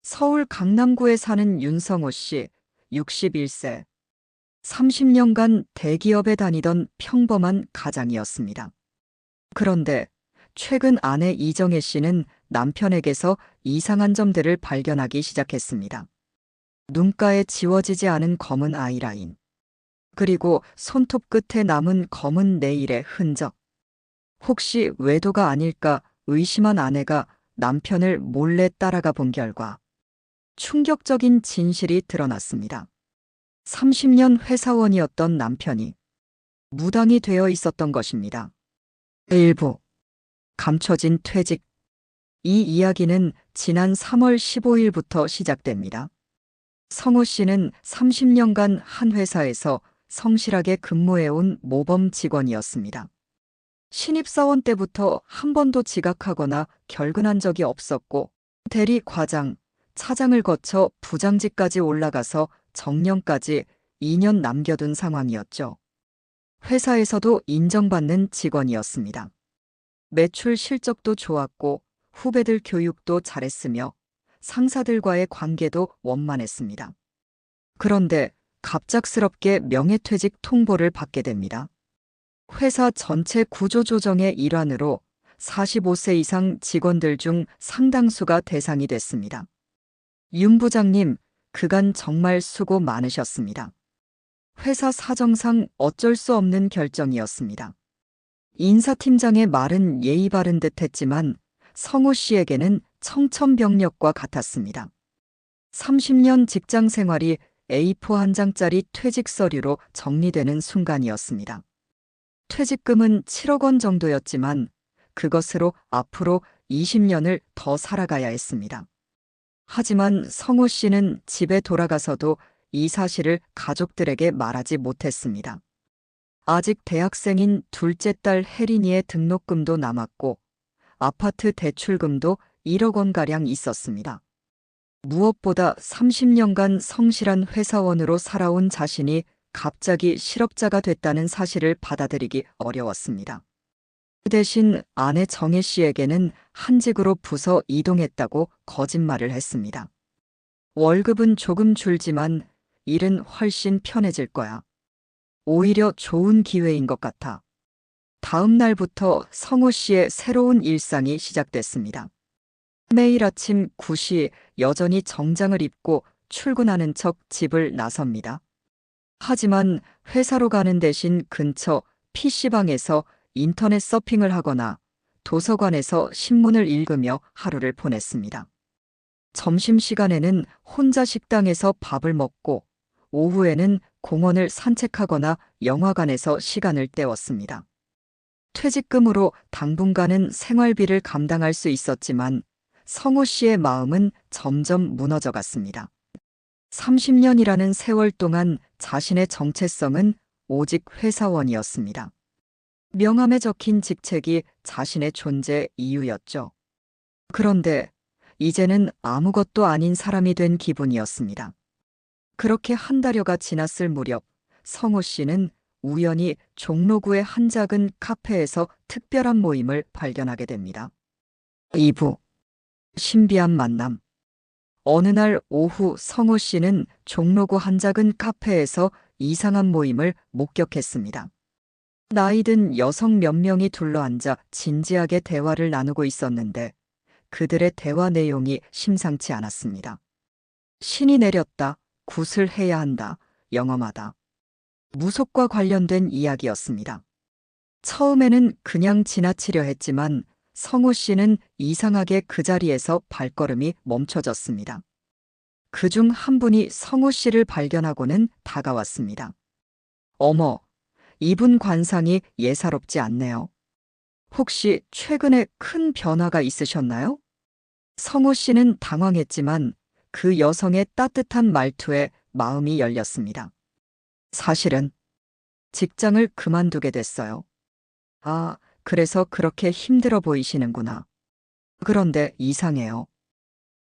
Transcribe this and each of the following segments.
서울 강남구에 사는 윤성호 씨, 61세. 30년간 대기업에 다니던 평범한 가장이었습니다. 그런데 최근 아내 이정혜 씨는 남편에게서 이상한 점들을 발견하기 시작했습니다. 눈가에 지워지지 않은 검은 아이라인, 그리고 손톱 끝에 남은 검은 네일의 흔적. 혹시 외도가 아닐까 의심한 아내가 남편을 몰래 따라가 본 결과 충격적인 진실이 드러났습니다. 30년 회사원이었던 남편이 무당이 되어 있었던 것입니다. 일부 감춰진 퇴직. 이 이야기는 지난 3월 15일부터 시작됩니다. 성호 씨는 30년간 한 회사에서 성실하게 근무해온 모범 직원이었습니다. 신입사원 때부터 한 번도 지각하거나 결근한 적이 없었고, 대리 과장, 차장을 거쳐 부장직까지 올라가서 정년까지 2년 남겨둔 상황이었죠. 회사에서도 인정받는 직원이었습니다. 매출 실적도 좋았고 후배들 교육도 잘했으며 상사들과의 관계도 원만했습니다. 그런데 갑작스럽게 명예퇴직 통보를 받게 됩니다. 회사 전체 구조조정의 일환으로 45세 이상 직원들 중 상당수가 대상이 됐습니다. 윤 부장님, 그간 정말 수고 많으셨습니다. 회사 사정상 어쩔 수 없는 결정이었습니다. 인사팀장의 말은 예의 바른 듯 했지만 성호 씨에게는 청천벽력과 같았습니다. 30년 직장 생활이 A4 한 장짜리 퇴직 서류로 정리되는 순간이었습니다. 퇴직금은 7억 원 정도였지만 그것으로 앞으로 20년을 더 살아가야 했습니다. 하지만 성호 씨는 집에 돌아가서도 이 사실을 가족들에게 말하지 못했습니다. 아직 대학생인 둘째 딸 혜린이의 등록금도 남았고 아파트 대출금도 1억 원가량 있었습니다. 무엇보다 30년간 성실한 회사원으로 살아온 자신이 갑자기 실업자가 됐다는 사실을 받아들이기 어려웠습니다. 그 대신 아내 정혜 씨에게는 한직으로 부서 이동했다고 거짓말을 했습니다. 월급은 조금 줄지만 일은 훨씬 편해질 거야. 오히려 좋은 기회인 것 같아. 다음 날부터 성호 씨의 새로운 일상이 시작됐습니다. 매일 아침 9시 여전히 정장을 입고 출근하는 척 집을 나섭니다. 하지만 회사로 가는 대신 근처 PC방에서 인터넷 서핑을 하거나 도서관에서 신문을 읽으며 하루를 보냈습니다. 점심시간에는 혼자 식당에서 밥을 먹고 오후에는 공원을 산책하거나 영화관에서 시간을 때웠습니다. 퇴직금으로 당분간은 생활비를 감당할 수 있었지만 성호 씨의 마음은 점점 무너져 갔습니다. 30년이라는 세월 동안 자신의 정체성은 오직 회사원이었습니다. 명함에 적힌 직책이 자신의 존재 이유였죠. 그런데 이제는 아무것도 아닌 사람이 된 기분이었습니다. 그렇게 한 달여가 지났을 무렵 성호 씨는 우연히 종로구의 한 작은 카페에서 특별한 모임을 발견하게 됩니다. 2부 신비한 만남. 어느 날 오후 성호 씨는 종로구 한 작은 카페에서 이상한 모임을 목격했습니다. 나이든 여성 몇 명이 둘러앉아 진지하게 대화를 나누고 있었는데 그들의 대화 내용이 심상치 않았습니다. 신이 내렸다, 굿을 해야 한다, 영험하다. 무속과 관련된 이야기였습니다. 처음에는 그냥 지나치려 했지만 성호 씨는 이상하게 그 자리에서 발걸음이 멈춰졌습니다. 그중 한 분이 성호 씨를 발견하고는 다가왔습니다. 어머, 이분 관상이 예사롭지 않네요. 혹시 최근에 큰 변화가 있으셨나요? 성호 씨는 당황했지만 그 여성의 따뜻한 말투에 마음이 열렸습니다. 사실은 직장을 그만두게 됐어요. 아, 그래서 그렇게 힘들어 보이시는구나. 그런데 이상해요.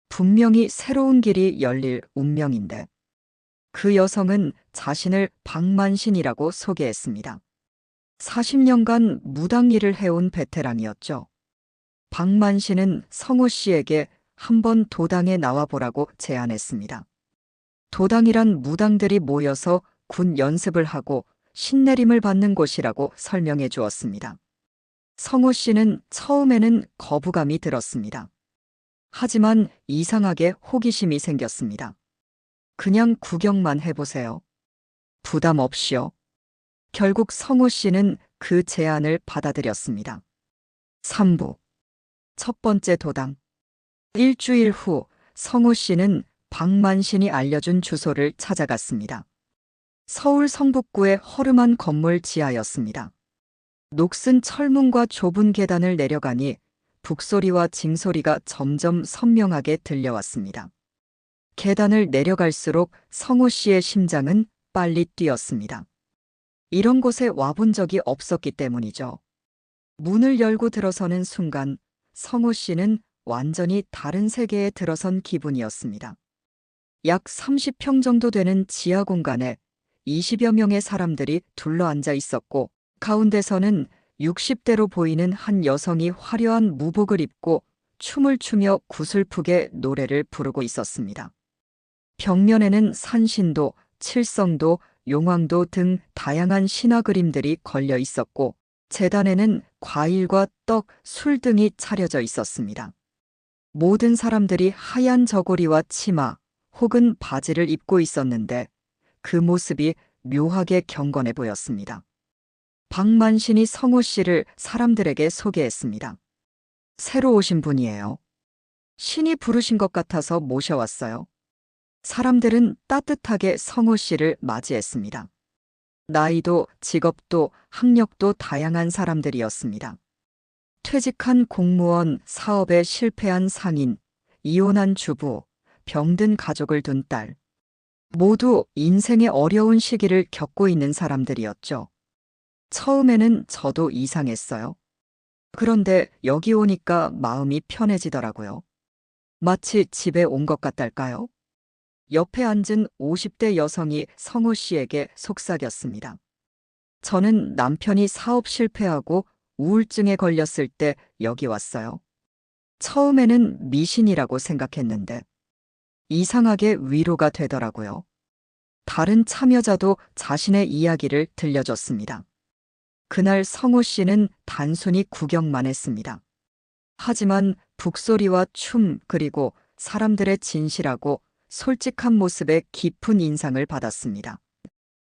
분명히 새로운 길이 열릴 운명인데. 그 여성은 자신을 박만신이라고 소개했습니다. 40년간 무당 일을 해온 베테랑이었죠. 박만신은 성호 씨에게 한번 도당에 나와보라고 제안했습니다. 도당이란 무당들이 모여서 군 연습을 하고 신내림을 받는 곳이라고 설명해 주었습니다. 성호 씨는 처음에는 거부감이 들었습니다. 하지만 이상하게 호기심이 생겼습니다. 그냥 구경만 해보세요. 부담 없이요. 결국 성호 씨는 그 제안을 받아들였습니다. 3부. 첫 번째 도당. 일주일 후 성호 씨는 박만신이 알려준 주소를 찾아갔습니다. 서울 성북구의 허름한 건물 지하였습니다. 녹슨 철문과 좁은 계단을 내려가니 북소리와 징소리가 점점 선명하게 들려왔습니다. 계단을 내려갈수록 성호 씨의 심장은 빨리 뛰었습니다. 이런 곳에 와본 적이 없었기 때문이죠. 문을 열고 들어서는 순간 성호 씨는 완전히 다른 세계에 들어선 기분이었습니다. 약 30평 정도 되는 지하 공간에 20여 명의 사람들이 둘러앉아 있었고, 가운데서는 60대로 보이는 한 여성이 화려한 무복을 입고 춤을 추며 구슬프게 노래를 부르고 있었습니다. 벽면에는 산신도, 칠성도, 용왕도 등 다양한 신화 그림들이 걸려 있었고, 제단에는 과일과 떡, 술 등이 차려져 있었습니다. 모든 사람들이 하얀 저고리와 치마 혹은 바지를 입고 있었는데 그 모습이 묘하게 경건해 보였습니다. 박만신이 성호 씨를 사람들에게 소개했습니다. 새로 오신 분이에요. 신이 부르신 것 같아서 모셔왔어요. 사람들은 따뜻하게 성호 씨를 맞이했습니다. 나이도 직업도 학력도 다양한 사람들이었습니다. 퇴직한 공무원, 사업에 실패한 상인, 이혼한 주부, 병든 가족을 둔 딸. 모두 인생의 어려운 시기를 겪고 있는 사람들이었죠. 처음에는 저도 이상했어요. 그런데 여기 오니까 마음이 편해지더라고요. 마치 집에 온 것 같달까요? 옆에 앉은 50대 여성이 성호 씨에게 속삭였습니다. 저는 남편이 사업 실패하고 우울증에 걸렸을 때 여기 왔어요. 처음에는 미신이라고 생각했는데 이상하게 위로가 되더라고요. 다른 참여자도 자신의 이야기를 들려줬습니다. 그날 성호 씨는 단순히 구경만 했습니다. 하지만 북소리와 춤 그리고 사람들의 진실하고 솔직한 모습에 깊은 인상을 받았습니다.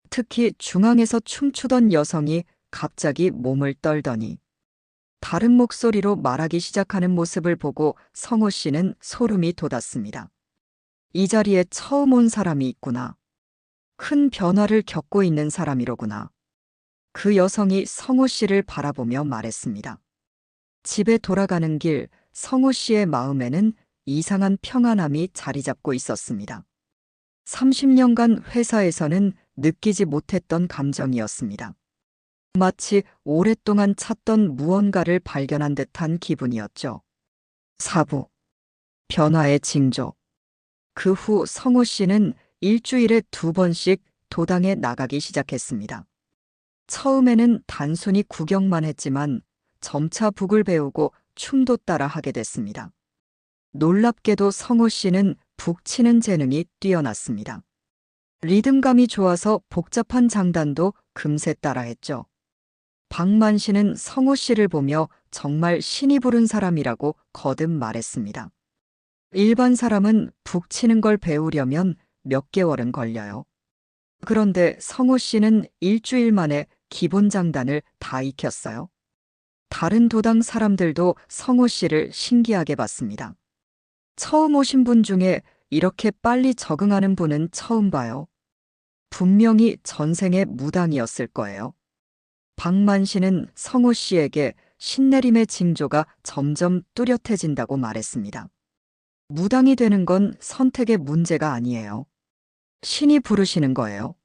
특히 중앙에서 춤추던 여성이 갑자기 몸을 떨더니 다른 목소리로 말하기 시작하는 모습을 보고 성호 씨는 소름이 돋았습니다. 이 자리에 처음 온 사람이 있구나. 큰 변화를 겪고 있는 사람이로구나. 그 여성이 성호 씨를 바라보며 말했습니다. 집에 돌아가는 길 성호 씨의 마음에는 이상한 평안함이 자리 잡고 있었습니다. 30년간 회사에서는 느끼지 못했던 감정이었습니다. 마치 오랫동안 찾던 무언가를 발견한 듯한 기분이었죠. 4부. 변화의 징조. 그 후 성호 씨는 일주일에 2번씩 도당에 나가기 시작했습니다. 처음에는 단순히 구경만 했지만 점차 북을 배우고 춤도 따라 하게 됐습니다. 놀랍게도 성호 씨는 북 치는 재능이 뛰어났습니다. 리듬감이 좋아서 복잡한 장단도 금세 따라했죠. 박만신은 성호 씨를 보며 정말 신이 부른 사람이라고 거듭 말했습니다. 일반 사람은 북 치는 걸 배우려면 몇 개월은 걸려요. 그런데 성호 씨는 일주일 만에 기본 장단을 다 익혔어요. 다른 도당 사람들도 성호 씨를 신기하게 봤습니다. 처음 오신 분 중에 이렇게 빨리 적응하는 분은 처음 봐요. 분명히 전생의 무당이었을 거예요. 박만신은 성호 씨에게 신내림의 징조가 점점 뚜렷해진다고 말했습니다. 무당이 되는 건 선택의 문제가 아니에요. 신이 부르시는 거예요.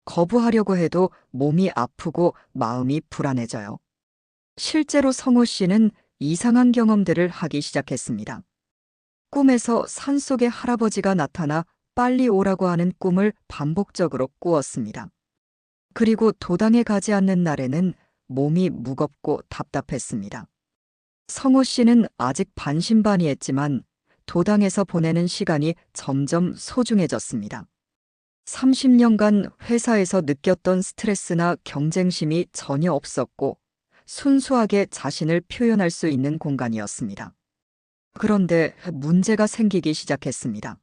거부하려고 해도 몸이 아프고 마음이 불안해져요. 실제로 성호 씨는 이상한 경험들을 하기 시작했습니다. 꿈에서 산속의 할아버지가 나타나 빨리 오라고 하는 꿈을 반복적으로 꾸었습니다. 그리고 도당에 가지 않는 날에는 몸이 무겁고 답답했습니다. 성호 씨는 아직 반신반의했지만 도당에서 보내는 시간이 점점 소중해졌습니다. 30년간 회사에서 느꼈던 스트레스나 경쟁심이 전혀 없었고 순수하게 자신을 표현할 수 있는 공간이었습니다. 그런데 문제가 생기기 시작했습니다.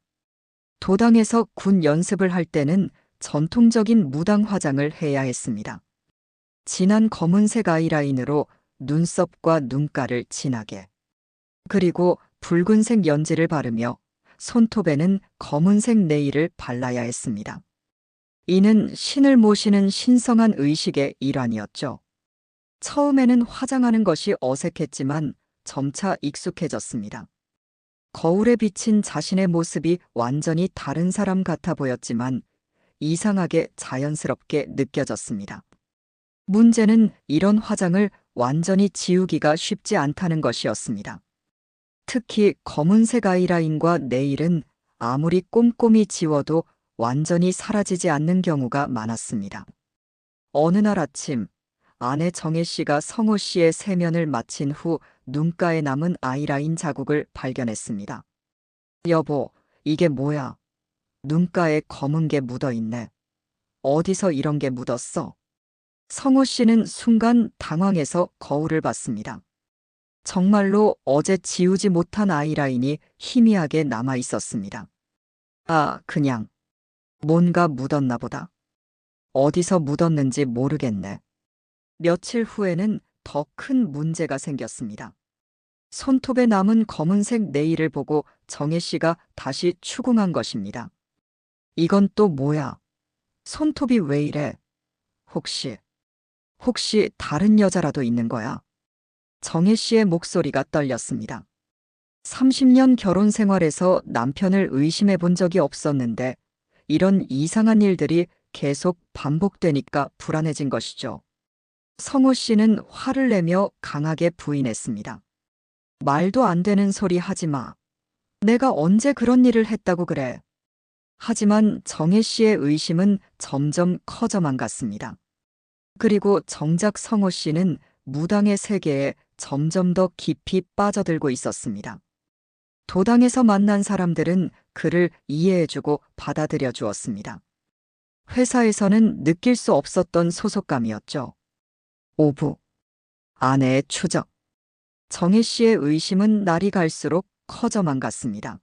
도당에서 군 연습을 할 때는 전통적인 무당 화장을 해야 했습니다. 진한 검은색 아이라인으로 눈썹과 눈가를 진하게, 그리고 붉은색 연지를 바르며 손톱에는 검은색 네일을 발라야 했습니다. 이는 신을 모시는 신성한 의식의 일환이었죠. 처음에는 화장하는 것이 어색했지만 점차 익숙해졌습니다. 거울에 비친 자신의 모습이 완전히 다른 사람 같아 보였지만 이상하게 자연스럽게 느껴졌습니다. 문제는 이런 화장을 완전히 지우기가 쉽지 않다는 것이었습니다. 특히 검은색 아이라인과 네일은 아무리 꼼꼼히 지워도 완전히 사라지지 않는 경우가 많았습니다. 어느 날 아침, 아내 정혜 씨가 성호 씨의 세면을 마친 후 눈가에 남은 아이라인 자국을 발견했습니다. 여보, 이게 뭐야? 눈가에 검은 게 묻어 있네. 어디서 이런 게 묻었어? 성호 씨는 순간 당황해서 거울을 봤습니다. 정말로 어제 지우지 못한 아이라인이 희미하게 남아 있었습니다. 아, 그냥 뭔가 묻었나 보다. 어디서 묻었는지 모르겠네. 며칠 후에는 더 큰 문제가 생겼습니다. 손톱에 남은 검은색 네일을 보고 정혜 씨가 다시 추궁한 것입니다. 이건 또 뭐야? 손톱이 왜 이래? 혹시 다른 여자라도 있는 거야? 정혜 씨의 목소리가 떨렸습니다. 30년 결혼 생활에서 남편을 의심해 본 적이 없었는데 이런 이상한 일들이 계속 반복되니까 불안해진 것이죠. 성호 씨는 화를 내며 강하게 부인했습니다. 말도 안 되는 소리 하지 마. 내가 언제 그런 일을 했다고 그래. 하지만 정혜 씨의 의심은 점점 커져만 갔습니다. 그리고 정작 성호 씨는 무당의 세계에 점점 더 깊이 빠져들고 있었습니다. 도당에서 만난 사람들은 그를 이해해주고 받아들여 주었습니다. 회사에서는 느낄 수 없었던 소속감이었죠. 오부. 아내의 추적. 정혜 씨의 의심은 날이 갈수록 커져만 갔습니다.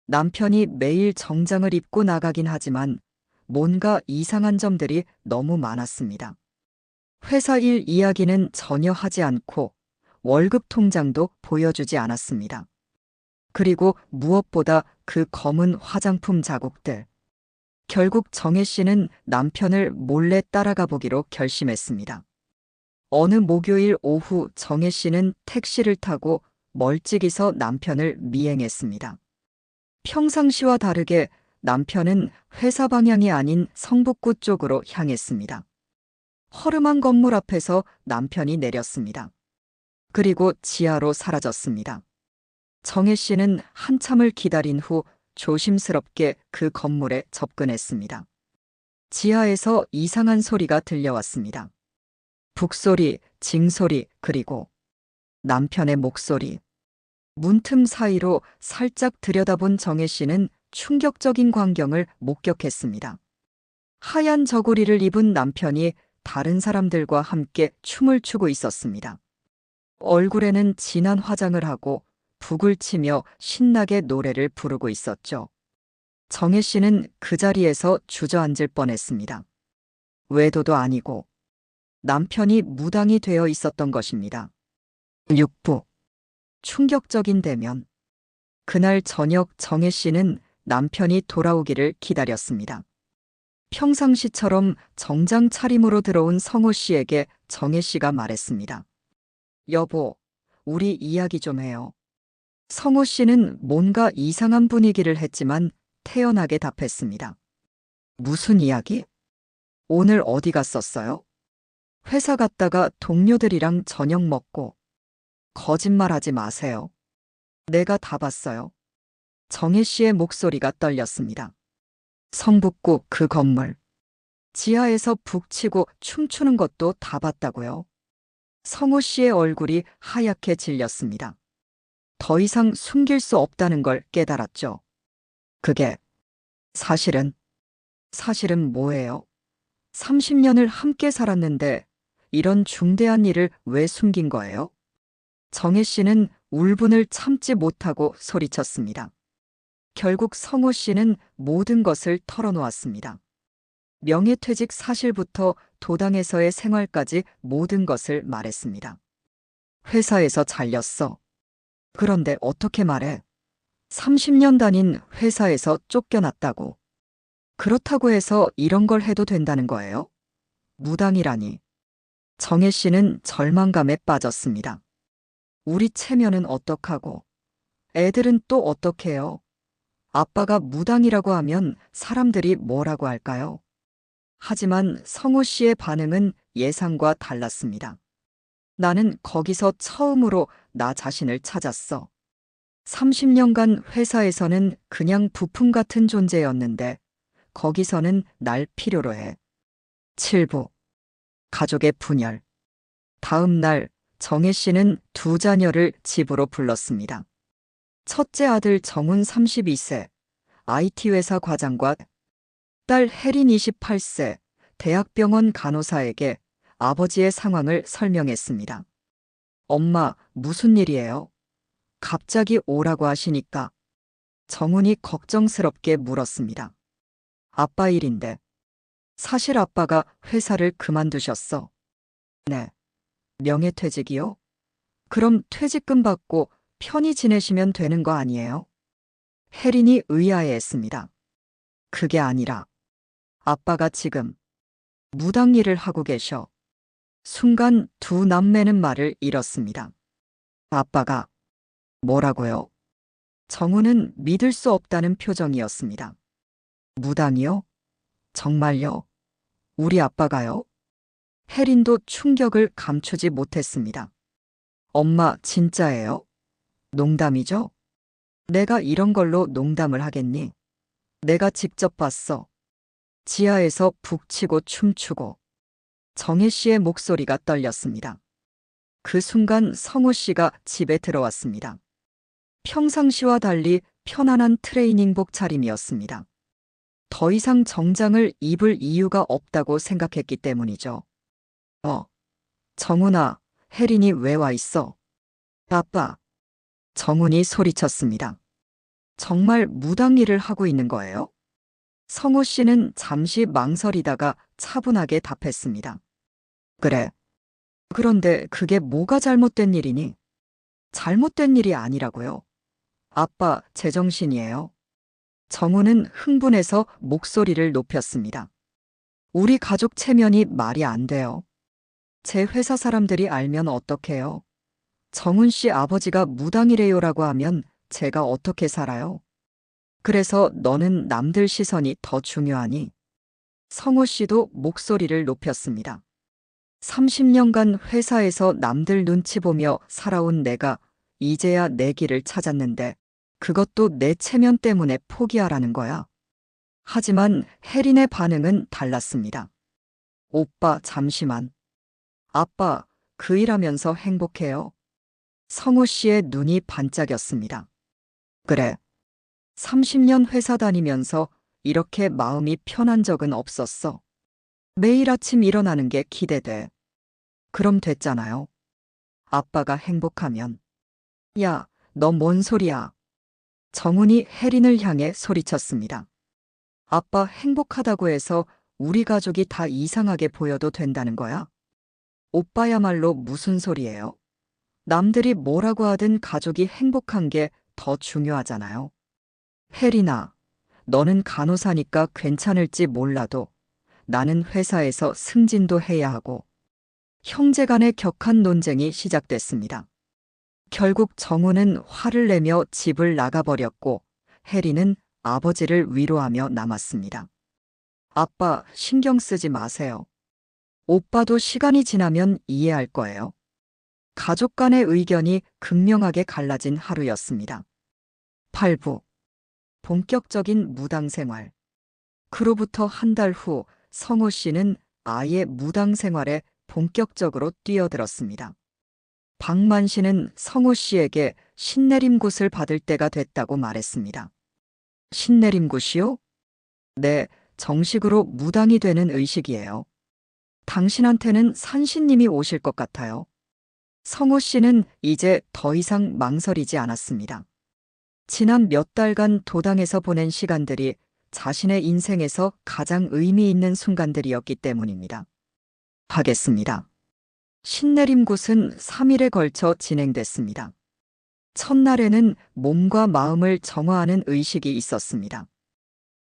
남편이 매일 정장을 입고 나가긴 하지만 뭔가 이상한 점들이 너무 많았습니다. 회사 일 이야기는 전혀 하지 않고 월급 통장도 보여주지 않았습니다. 그리고 무엇보다 그 검은 화장품 자국들. 결국 정혜 씨는 남편을 몰래 따라가 보기로 결심했습니다. 어느 목요일 오후 정혜 씨는 택시를 타고 멀찍이서 남편을 미행했습니다. 평상시와 다르게 남편은 회사 방향이 아닌 성북구 쪽으로 향했습니다. 허름한 건물 앞에서 남편이 내렸습니다. 그리고 지하로 사라졌습니다. 정혜 씨는 한참을 기다린 후 조심스럽게 그 건물에 접근했습니다. 지하에서 이상한 소리가 들려왔습니다. 북소리, 징소리, 그리고 남편의 목소리. 문틈 사이로 살짝 들여다본 정혜 씨는 충격적인 광경을 목격했습니다. 하얀 저고리를 입은 남편이 다른 사람들과 함께 춤을 추고 있었습니다. 얼굴에는 진한 화장을 하고 북을 치며 신나게 노래를 부르고 있었죠. 정혜 씨는 그 자리에서 주저앉을 뻔했습니다. 외도도 아니고 남편이 무당이 되어 있었던 것입니다. 6부. 충격적인 대면. 그날 저녁 정혜 씨는 남편이 돌아오기를 기다렸습니다. 평상시처럼 정장 차림으로 들어온 성호 씨에게 정혜 씨가 말했습니다. 여보, 우리 이야기 좀 해요. 성호 씨는 뭔가 이상한 분위기를 했지만 태연하게 답했습니다. 무슨 이야기? 오늘 어디 갔었어요? 회사 갔다가 동료들이랑 저녁 먹고. 거짓말하지 마세요. 내가 다 봤어요. 정혜 씨의 목소리가 떨렸습니다. 성북구 그 건물. 지하에서 북치고 춤추는 것도 다 봤다고요. 성호 씨의 얼굴이 하얗게 질렸습니다. 더 이상 숨길 수 없다는 걸 깨달았죠. 그게 사실은 뭐예요? 30년을 함께 살았는데 이런 중대한 일을 왜 숨긴 거예요? 정혜 씨는 울분을 참지 못하고 소리쳤습니다. 결국 성호 씨는 모든 것을 털어놓았습니다. 명예퇴직 사실부터 도당에서의 생활까지 모든 것을 말했습니다. 회사에서 잘렸어. 그런데 어떻게 말해? 30년 다닌 회사에서 쫓겨났다고. 그렇다고 해서 이런 걸 해도 된다는 거예요? 무당이라니. 정혜 씨는 절망감에 빠졌습니다. 우리 체면은 어떡하고, 애들은 또 어떡해요? 아빠가 무당이라고 하면 사람들이 뭐라고 할까요? 하지만 성호 씨의 반응은 예상과 달랐습니다. 나는 거기서 처음으로 나 자신을 찾았어. 30년간 회사에서는 그냥 부품 같은 존재였는데 거기서는 날 필요로 해. 7부. 가족의 분열. 다음 날 정혜 씨는 두 자녀를 집으로 불렀습니다. 첫째 아들 정훈 32세, IT 회사 과장과 딸 혜린 28세, 대학병원 간호사에게 아버지의 상황을 설명했습니다. 엄마, 무슨 일이에요? 갑자기 오라고 하시니까. 정훈이 걱정스럽게 물었습니다. 아빠 일인데. 사실 아빠가 회사를 그만두셨어. 네. 명예퇴직이요? 그럼 퇴직금 받고 편히 지내시면 되는 거 아니에요? 혜린이 의아해했습니다. 그게 아니라 아빠가 지금 무당 일을 하고 계셔. 순간 두 남매는 말을 잃었습니다. 아빠가 뭐라고요? 정우는 믿을 수 없다는 표정이었습니다. 무당이요? 정말요? 우리 아빠가요? 혜린도 충격을 감추지 못했습니다. 엄마, 진짜예요? 농담이죠? 내가 이런 걸로 농담을 하겠니? 내가 직접 봤어. 지하에서 북치고 춤추고. 정혜 씨의 목소리가 떨렸습니다. 그 순간 성호 씨가 집에 들어왔습니다. 평상시와 달리 편안한 트레이닝복 차림이었습니다. 더 이상 정장을 입을 이유가 없다고 생각했기 때문이죠. 정훈아, 혜린이 왜 와 있어? 아빠. 정훈이 소리쳤습니다. 정말 무당 일을 하고 있는 거예요? 성호 씨는 잠시 망설이다가 차분하게 답했습니다. 그래. 그런데 그게 뭐가 잘못된 일이니? 잘못된 일이 아니라고요. 아빠, 제정신이에요. 정우는 흥분해서 목소리를 높였습니다. 우리 가족 체면이 말이 안 돼요. 제 회사 사람들이 알면 어떡해요? 정훈 씨 아버지가 무당이래요라고 하면 제가 어떻게 살아요? 그래서 너는 남들 시선이 더 중요하니? 성호 씨도 목소리를 높였습니다. 30년간 회사에서 남들 눈치 보며 살아온 내가 이제야 내 길을 찾았는데 그것도 내 체면 때문에 포기하라는 거야. 하지만 혜린의 반응은 달랐습니다. 오빠, 잠시만. 아빠, 그 일하면서 행복해요? 성호 씨의 눈이 반짝였습니다. 그래. 30년 회사 다니면서 이렇게 마음이 편한 적은 없었어. 매일 아침 일어나는 게 기대돼. 그럼 됐잖아요. 아빠가 행복하면. 야, 너 뭔 소리야? 정훈이 혜린을 향해 소리쳤습니다. 아빠 행복하다고 해서 우리 가족이 다 이상하게 보여도 된다는 거야? 오빠야말로 무슨 소리예요? 남들이 뭐라고 하든 가족이 행복한 게 더 중요하잖아요. 혜린아, 너는 간호사니까 괜찮을지 몰라도 나는 회사에서 승진도 해야 하고 형제 간의 격한 논쟁이 시작됐습니다. 결국 정우는 화를 내며 집을 나가버렸고 혜린은 아버지를 위로하며 남았습니다. 아빠, 신경 쓰지 마세요. 오빠도 시간이 지나면 이해할 거예요. 가족 간의 의견이 극명하게 갈라진 하루였습니다. 8부. 본격적인 무당 생활. 그로부터 한 달 후 성호 씨는 아예 무당 생활에 본격적으로 뛰어들었습니다. 박만 씨는 성호 씨에게 신내림굿을 받을 때가 됐다고 말했습니다. 신내림굿이요? 네, 정식으로 무당이 되는 의식이에요. 당신한테는 산신님이 오실 것 같아요. 성호 씨는 이제 더 이상 망설이지 않았습니다. 지난 몇 달간 도당에서 보낸 시간들이 자신의 인생에서 가장 의미 있는 순간들이었기 때문입니다. 하겠습니다. 신내림굿은 3일에 걸쳐 진행됐습니다. 첫날에는 몸과 마음을 정화하는 의식이 있었습니다.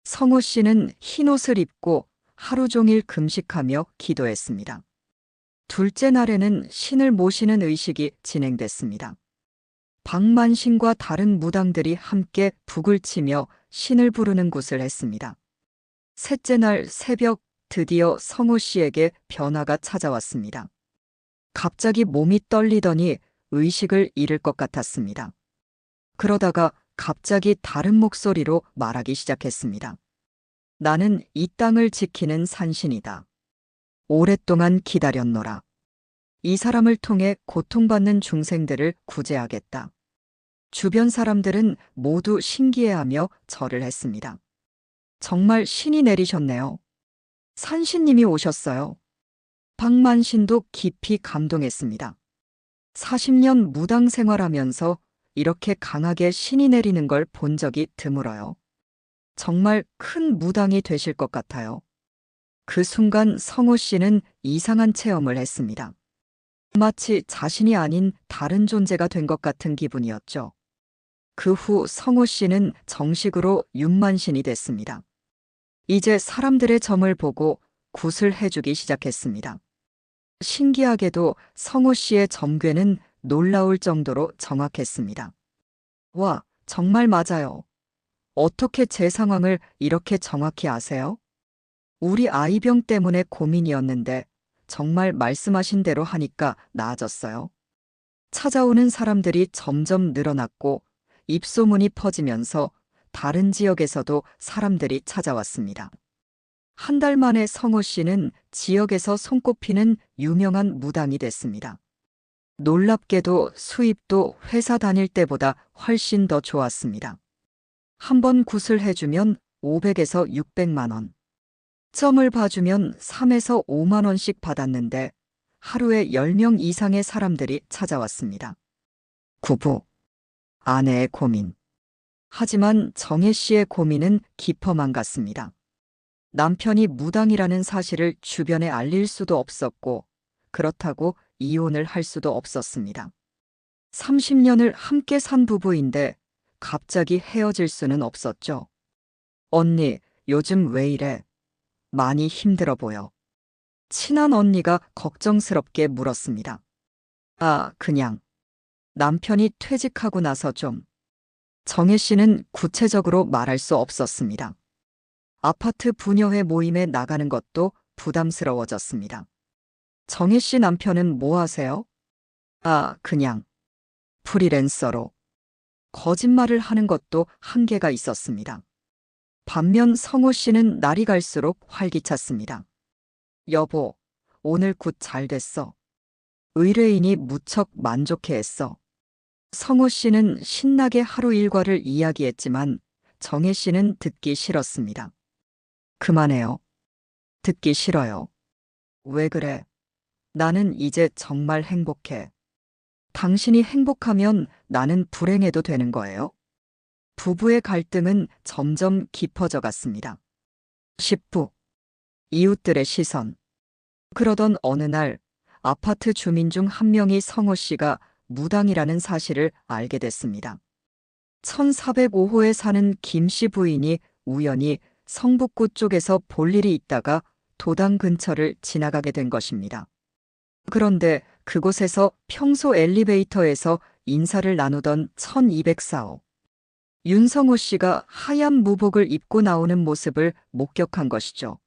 성호 씨는 흰 옷을 입고 하루 종일 금식하며 기도했습니다. 둘째 날에는 신을 모시는 의식이 진행됐습니다. 박만신과 다른 무당들이 함께 북을 치며 신을 부르는 굿을 했습니다. 셋째 날 새벽 드디어 성호 씨에게 변화가 찾아왔습니다. 갑자기 몸이 떨리더니 의식을 잃을 것 같았습니다. 그러다가 갑자기 다른 목소리로 말하기 시작했습니다. 나는 이 땅을 지키는 산신이다. 오랫동안 기다렸노라. 이 사람을 통해 고통받는 중생들을 구제하겠다. 주변 사람들은 모두 신기해하며 절을 했습니다. 정말 신이 내리셨네요. 산신님이 오셨어요. 박만신도 깊이 감동했습니다. 40년 무당 생활하면서 이렇게 강하게 신이 내리는 걸 본 적이 드물어요. 정말 큰 무당이 되실 것 같아요. 그 순간 성호 씨는 이상한 체험을 했습니다. 마치 자신이 아닌 다른 존재가 된 것 같은 기분이었죠. 그 후 성호 씨는 정식으로 윤만신이 됐습니다. 이제 사람들의 점을 보고 굿을 해주기 시작했습니다. 신기하게도 성호 씨의 점괘는 놀라울 정도로 정확했습니다. 와, 정말 맞아요. 어떻게 제 상황을 이렇게 정확히 아세요? 우리 아이병 때문에 고민이었는데 정말 말씀하신 대로 하니까 나아졌어요. 찾아오는 사람들이 점점 늘어났고 입소문이 퍼지면서 다른 지역에서도 사람들이 찾아왔습니다. 한 달 만에 성호 씨는 지역에서 손꼽히는 유명한 무당이 됐습니다. 놀랍게도 수입도 회사 다닐 때보다 훨씬 더 좋았습니다. 한 번 굿을 해주면 500에서 600만 원. 점을 봐주면 3에서 5만 원씩 받았는데 하루에 10명 이상의 사람들이 찾아왔습니다. 구부, 아내의 고민. 하지만 정혜 씨의 고민은 깊어만 갔습니다. 남편이 무당이라는 사실을 주변에 알릴 수도 없었고 그렇다고 이혼을 할 수도 없었습니다. 30년을 함께 산 부부인데 갑자기 헤어질 수는 없었죠. 언니, 요즘 왜 이래? 많이 힘들어 보여. 친한 언니가 걱정스럽게 물었습니다. 아, 그냥. 남편이 퇴직하고 나서 좀. 정혜 씨는 구체적으로 말할 수 없었습니다. 아파트 부녀회 모임에 나가는 것도 부담스러워졌습니다. 정혜 씨 남편은 뭐 하세요? 아, 그냥. 프리랜서로. 거짓말을 하는 것도 한계가 있었습니다. 반면 성호 씨는 날이 갈수록 활기찼습니다. 여보, 오늘 굿 잘 됐어. 의뢰인이 무척 만족해했어. 성호 씨는 신나게 하루 일과를 이야기했지만 정혜 씨는 듣기 싫었습니다. 그만해요. 듣기 싫어요. 왜 그래? 나는 이제 정말 행복해. 당신이 행복하면 나는 불행해도 되는 거예요? 부부의 갈등은 점점 깊어져 갔습니다. 10부. 이웃들의 시선. 그러던 어느 날 아파트 주민 중 한 명이 성호 씨가 무당이라는 사실을 알게 됐습니다. 1405호에 사는 김 씨 부인이 우연히 성북구 쪽에서 볼 일이 있다가 도당 근처를 지나가게 된 것입니다. 그런데 그곳에서 평소 엘리베이터에서 인사를 나누던 1204호. 윤성호 씨가 하얀 무복을 입고 나오는 모습을 목격한 것이죠.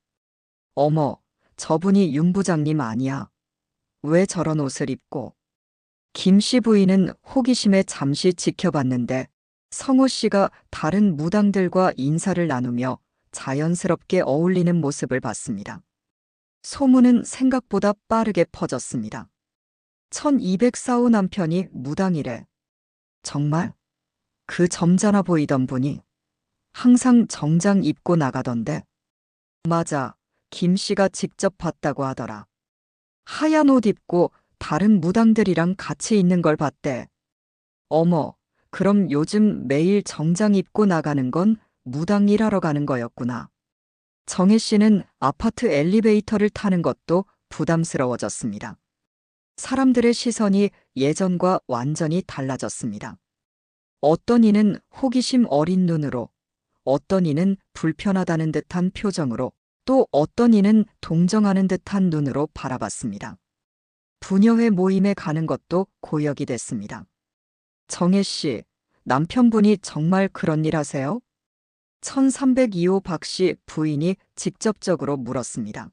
어머, 저분이 윤 부장님 아니야. 왜 저런 옷을 입고? 김 씨 부인은 호기심에 잠시 지켜봤는데 성호 씨가 다른 무당들과 인사를 나누며 자연스럽게 어울리는 모습을 봤습니다. 소문은 생각보다 빠르게 퍼졌습니다. 1204호 남편이 무당이래. 정말? 그 점잖아 보이던 분이 항상 정장 입고 나가던데. 맞아. 김 씨가 직접 봤다고 하더라. 하얀 옷 입고 다른 무당들이랑 같이 있는 걸 봤대. 어머, 그럼 요즘 매일 정장 입고 나가는 건 무당 일하러 가는 거였구나. 정혜 씨는 아파트 엘리베이터를 타는 것도 부담스러워졌습니다. 사람들의 시선이 예전과 완전히 달라졌습니다. 어떤 이는 호기심 어린 눈으로, 어떤 이는 불편하다는 듯한 표정으로, 또 어떤 이는 동정하는 듯한 눈으로 바라봤습니다. 부녀회 모임에 가는 것도 고역이 됐습니다. 정혜 씨, 남편분이 정말 그런 일 하세요? 1302호 박 씨 부인이 직접적으로 물었습니다.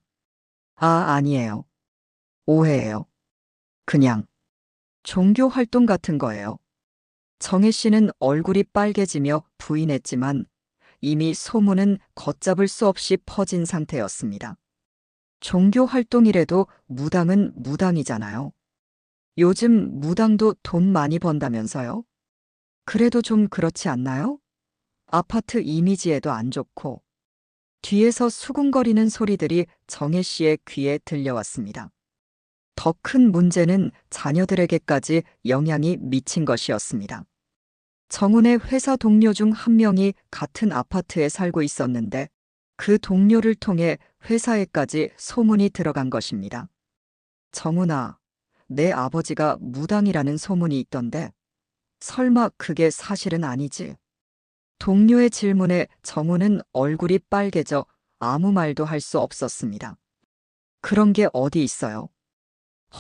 아, 아니에요. 오해예요. 그냥 종교 활동 같은 거예요. 정혜 씨는 얼굴이 빨개지며 부인했지만 이미 소문은 걷잡을 수 없이 퍼진 상태였습니다. 종교 활동이라도 무당은 무당이잖아요. 요즘 무당도 돈 많이 번다면서요? 그래도 좀 그렇지 않나요? 아파트 이미지에도 안 좋고. 뒤에서 수군거리는 소리들이 정혜 씨의 귀에 들려왔습니다. 더 큰 문제는 자녀들에게까지 영향이 미친 것이었습니다. 정훈의 회사 동료 중 한 명이 같은 아파트에 살고 있었는데 그 동료를 통해 회사에까지 소문이 들어간 것입니다. 정훈아, 내 아버지가 무당이라는 소문이 있던데 설마 그게 사실은 아니지? 동료의 질문에 정훈은 얼굴이 빨개져 아무 말도 할 수 없었습니다. 그런 게 어디 있어요?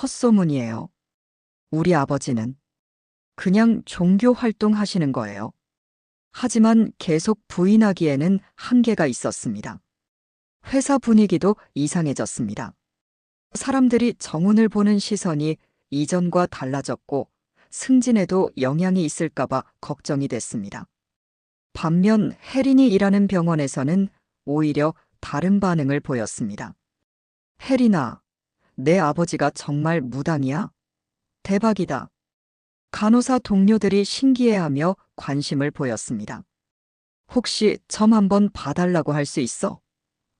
헛소문이에요. 우리 아버지는 그냥 종교 활동하시는 거예요. 하지만 계속 부인하기에는 한계가 있었습니다. 회사 분위기도 이상해졌습니다. 사람들이 정훈을 보는 시선이 이전과 달라졌고 승진에도 영향이 있을까봐 걱정이 됐습니다. 반면 혜린이 일하는 병원에서는 오히려 다른 반응을 보였습니다. 혜린아, 내 아버지가 정말 무당이야? 대박이다. 간호사 동료들이 신기해하며 관심을 보였습니다. 혹시 점 한번 봐달라고 할 수 있어?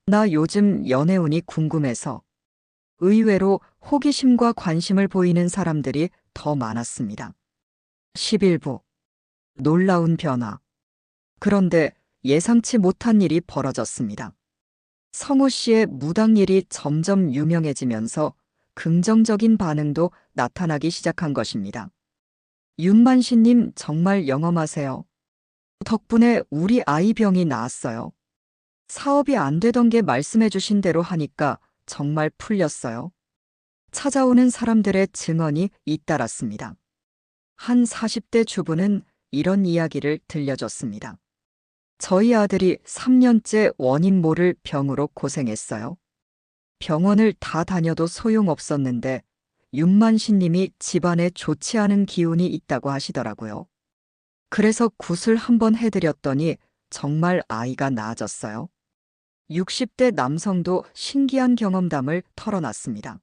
나 요즘 연애운이 궁금해서. 의외로 호기심과 관심을 보이는 사람들이 더 많았습니다. 11부. 놀라운 변화. 그런데 예상치 못한 일이 벌어졌습니다. 성우 씨의 무당일이 점점 유명해지면서 긍정적인 반응도 나타나기 시작한 것입니다. 윤만신님 정말 영험하세요. 덕분에 우리 아이 병이 나았어요. 사업이 안 되던 게 말씀해 주신 대로 하니까 정말 풀렸어요. 찾아오는 사람들의 증언이 잇따랐습니다. 한 40대 주부는 이런 이야기를 들려줬습니다. 저희 아들이 3년째 원인 모를 병으로 고생했어요. 병원을 다 다녀도 소용없었는데 윤만신님이 집안에 좋지 않은 기운이 있다고 하시더라고요. 그래서 굿을 한번 해드렸더니 정말 아이가 나아졌어요. 60대 남성도 신기한 경험담을 털어놨습니다.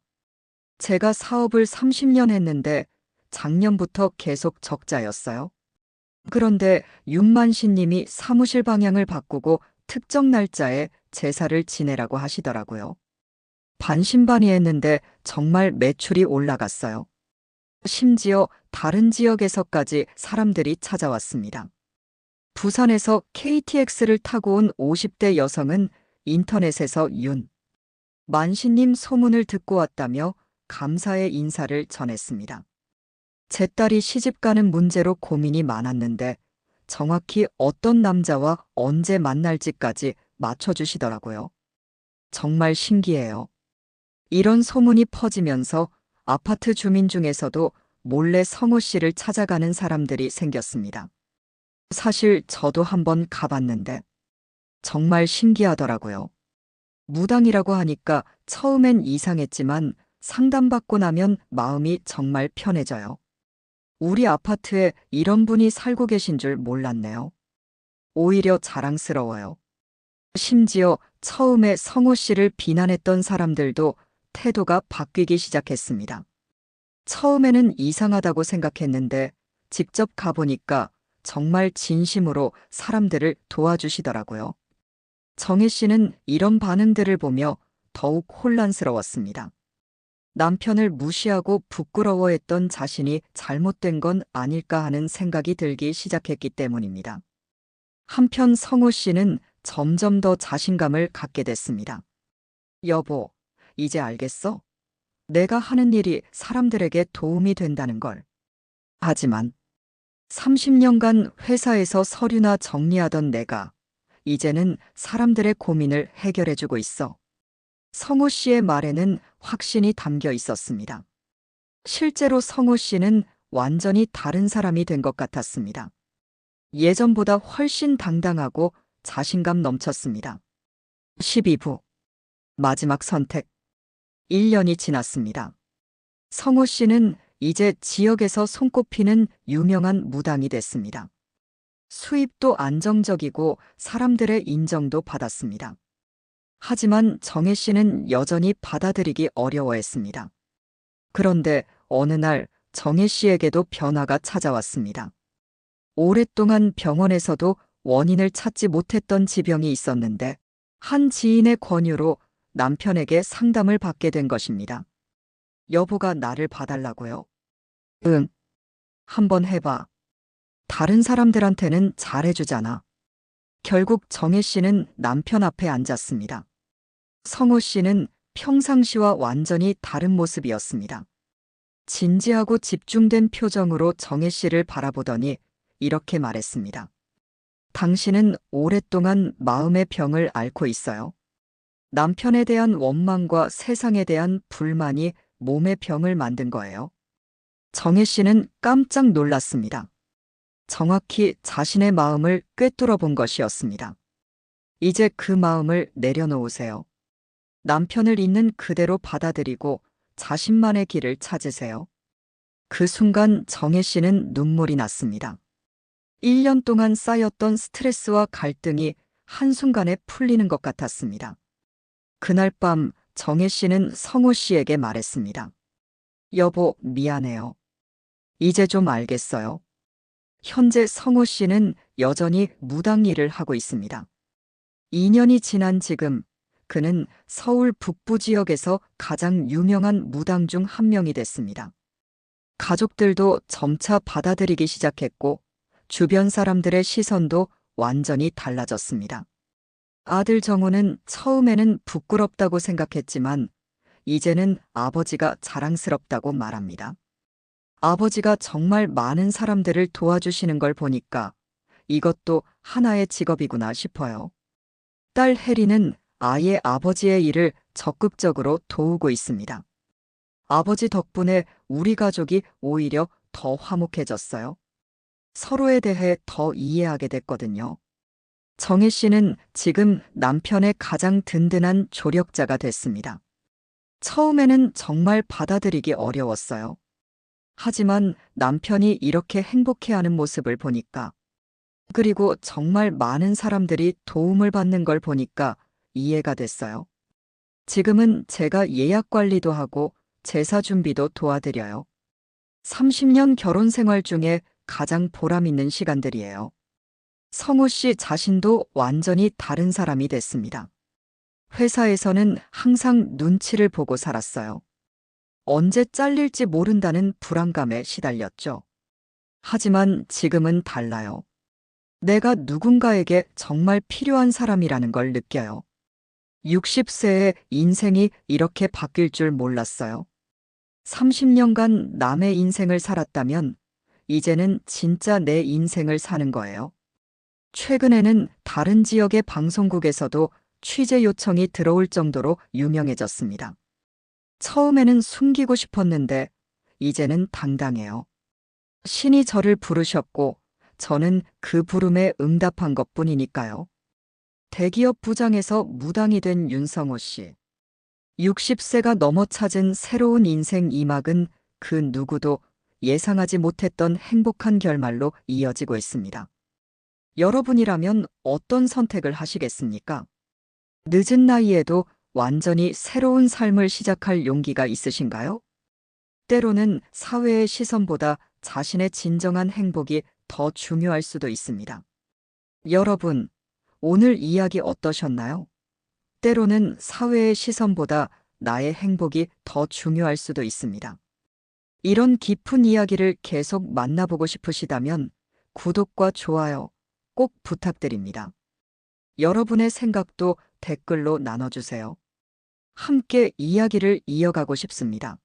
제가 사업을 30년 했는데 작년부터 계속 적자였어요. 그런데 윤만신님이 사무실 방향을 바꾸고 특정 날짜에 제사를 지내라고 하시더라고요. 반신반의했는데 정말 매출이 올라갔어요. 심지어 다른 지역에서까지 사람들이 찾아왔습니다. 부산에서 KTX를 타고 온 50대 여성은 인터넷에서 만신님 소문을 듣고 왔다며 감사의 인사를 전했습니다. 제 딸이 시집가는 문제로 고민이 많았는데 정확히 어떤 남자와 언제 만날지까지 맞춰주시더라고요. 정말 신기해요. 이런 소문이 퍼지면서 아파트 주민 중에서도 몰래 성우 씨를 찾아가는 사람들이 생겼습니다. 사실 저도 한번 가봤는데 정말 신기하더라고요. 무당이라고 하니까 처음엔 이상했지만 상담받고 나면 마음이 정말 편해져요. 우리 아파트에 이런 분이 살고 계신 줄 몰랐네요. 오히려 자랑스러워요. 심지어 처음에 성호 씨를 비난했던 사람들도 태도가 바뀌기 시작했습니다. 처음에는 이상하다고 생각했는데 직접 가보니까 정말 진심으로 사람들을 도와주시더라고요. 정혜 씨는 이런 반응들을 보며 더욱 혼란스러웠습니다. 남편을 무시하고 부끄러워했던 자신이 잘못된 건 아닐까 하는 생각이 들기 시작했기 때문입니다. 한편 성호 씨는 점점 더 자신감을 갖게 됐습니다. 여보, 이제 알겠어? 내가 하는 일이 사람들에게 도움이 된다는 걸. 하지만 30년간 회사에서 서류나 정리하던 내가 이제는 사람들의 고민을 해결해주고 있어. 성호 씨의 말에는 확신이 담겨 있었습니다. 실제로 성호 씨는 완전히 다른 사람이 된 것 같았습니다. 예전보다 훨씬 당당하고 자신감 넘쳤습니다. 12부 마지막 선택. 1년이 지났습니다. 성호 씨는 이제 지역에서 손꼽히는 유명한 무당이 됐습니다. 수입도 안정적이고 사람들의 인정도 받았습니다. 하지만 정혜 씨는 여전히 받아들이기 어려워했습니다. 그런데 어느 날 정혜 씨에게도 변화가 찾아왔습니다. 오랫동안 병원에서도 원인을 찾지 못했던 지병이 있었는데 한 지인의 권유로 남편에게 상담을 받게 된 것입니다. 여보가 나를 봐달라고요? 응. 한번 해봐. 다른 사람들한테는 잘해주잖아. 결국 정혜 씨는 남편 앞에 앉았습니다. 성호 씨는 평상시와 완전히 다른 모습이었습니다. 진지하고 집중된 표정으로 정혜 씨를 바라보더니 이렇게 말했습니다. 당신은 오랫동안 마음의 병을 앓고 있어요. 남편에 대한 원망과 세상에 대한 불만이 몸의 병을 만든 거예요. 정혜 씨는 깜짝 놀랐습니다. 정확히 자신의 마음을 꿰뚫어 본 것이었습니다. 이제 그 마음을 내려놓으세요. 남편을 있는 그대로 받아들이고 자신만의 길을 찾으세요. 그 순간 정혜 씨는 눈물이 났습니다. 1년 동안 쌓였던 스트레스와 갈등이 한순간에 풀리는 것 같았습니다. 그날 밤 정혜 씨는 성호 씨에게 말했습니다. 여보, 미안해요. 이제 좀 알겠어요. 현재 성호 씨는 여전히 무당 일을 하고 있습니다. 2년이 지난 지금 그는 서울 북부 지역에서 가장 유명한 무당 중 한 명이 됐습니다. 가족들도 점차 받아들이기 시작했고 주변 사람들의 시선도 완전히 달라졌습니다. 아들 정우는 처음에는 부끄럽다고 생각했지만 이제는 아버지가 자랑스럽다고 말합니다. 아버지가 정말 많은 사람들을 도와주시는 걸 보니까 이것도 하나의 직업이구나 싶어요. 딸 혜리는 아예 아버지의 일을 적극적으로 도우고 있습니다. 아버지 덕분에 우리 가족이 오히려 더 화목해졌어요. 서로에 대해 더 이해하게 됐거든요. 정혜 씨는 지금 남편의 가장 든든한 조력자가 됐습니다. 처음에는 정말 받아들이기 어려웠어요. 하지만 남편이 이렇게 행복해하는 모습을 보니까, 그리고 정말 많은 사람들이 도움을 받는 걸 보니까 이해가 됐어요. 지금은 제가 예약 관리도 하고 제사 준비도 도와드려요. 30년 결혼 생활 중에 가장 보람 있는 시간들이에요. 성호 씨 자신도 완전히 다른 사람이 됐습니다. 회사에서는 항상 눈치를 보고 살았어요. 언제 잘릴지 모른다는 불안감에 시달렸죠. 하지만 지금은 달라요. 내가 누군가에게 정말 필요한 사람이라는 걸 느껴요. 60세에 인생이 이렇게 바뀔 줄 몰랐어요. 30년간 남의 인생을 살았다면 이제는 진짜 내 인생을 사는 거예요. 최근에는 다른 지역의 방송국에서도 취재 요청이 들어올 정도로 유명해졌습니다. 처음에는 숨기고 싶었는데 이제는 당당해요. 신이 저를 부르셨고 저는 그 부름에 응답한 것뿐이니까요. 대기업 부장에서 무당이 된 윤성호 씨. 60세가 넘어 찾은 새로운 인생 2막은 그 누구도 예상하지 못했던 행복한 결말로 이어지고 있습니다. 여러분이라면 어떤 선택을 하시겠습니까? 늦은 나이에도 완전히 새로운 삶을 시작할 용기가 있으신가요? 때로는 사회의 시선보다 자신의 진정한 행복이 더 중요할 수도 있습니다. 여러분, 오늘 이야기 어떠셨나요? 때로는 사회의 시선보다 나의 행복이 더 중요할 수도 있습니다. 이런 깊은 이야기를 계속 만나보고 싶으시다면 구독과 좋아요 꼭 부탁드립니다. 여러분의 생각도 댓글로 나눠주세요. 함께 이야기를 이어가고 싶습니다.